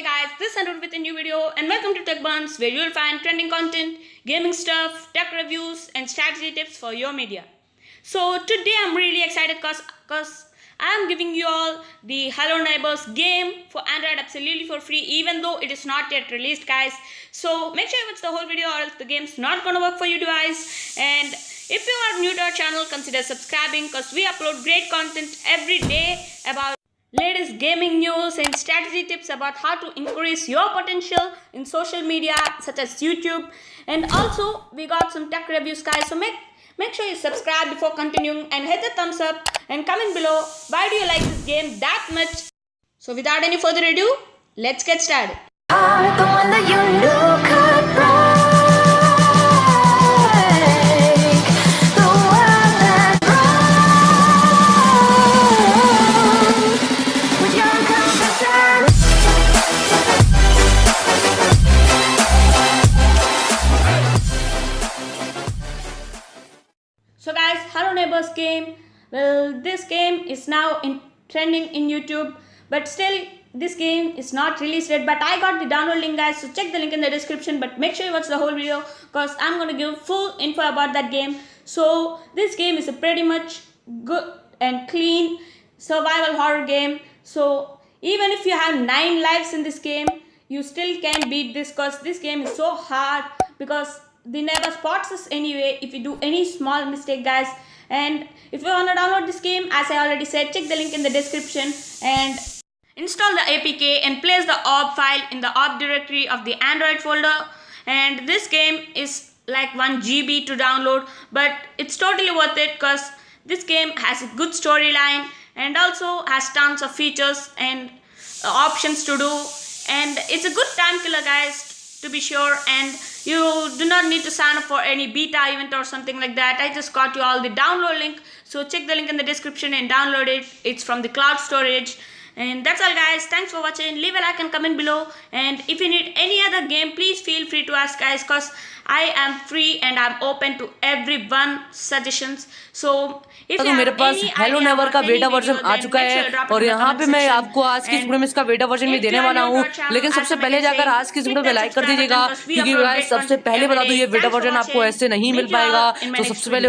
Hey guys, this is Anirudh with a new video and welcome to Tech Buns, where you will find trending content, gaming stuff, tech reviews and strategy tips for your media. So today I'm really excited because I'm giving you all the Hello Neighbours game for Android absolutely for free, even though it is not yet released, guys. So make sure you watch the whole video or else the game's not gonna work for you guys. And if you are new to our channel, consider subscribing because we upload great content every day about latest gaming news and strategy tips about how to increase your potential in social media such as YouTube. And also we got some tech reviews, guys, so make sure you subscribe before continuing and hit the thumbs up and comment below why do you like this game that much. So without any further ado, let's get started. So guys, Hello Neighbours game, well, this game is now trending in YouTube, but still this game is not released yet, but I got the download link, guys, so check the link in the description, but make sure you watch the whole video because I'm going to give full info about that game. So this game is a pretty much good and clean survival horror game, so even if you have 9 lives in this game, you still can beat this because this game is so hard because they never spots us anyway if you do any small mistake, guys. And if you want to download this game, as I already said, check the link in the description and install the APK and place the OB file in the OB directory of the Android folder. And this game is like 1 GB to download, but it's totally worth it because this game has a good storyline and also has tons of features and options to do, and it's a good time killer, guys, to be sure. And you do not need to sign up for any beta event or something like that. I just got you all the download link, so check the link in the description and download it. It's from the cloud storage. And that's all, guys. Thanks for watching. Leave a like and comment below, and if you need any other game, please feel free to ask, guys, because I am free and I'm open to everyone suggestions. So if तो मेरे पास hello never का beta version आ चुका है और यहाँ पे मैं आपको आज की वीडियो में इसका बेटा वर्जन भी देने वाला हूँ। लेकिन सबसे पहले जाकर आज की वीडियो पे लाइक कर दीजिएगा, क्योंकि गाइस सबसे पहले बता दूं ये बेटा वर्जन आपको ऐसे नहीं मिल पाएगा। तो सबसे पहले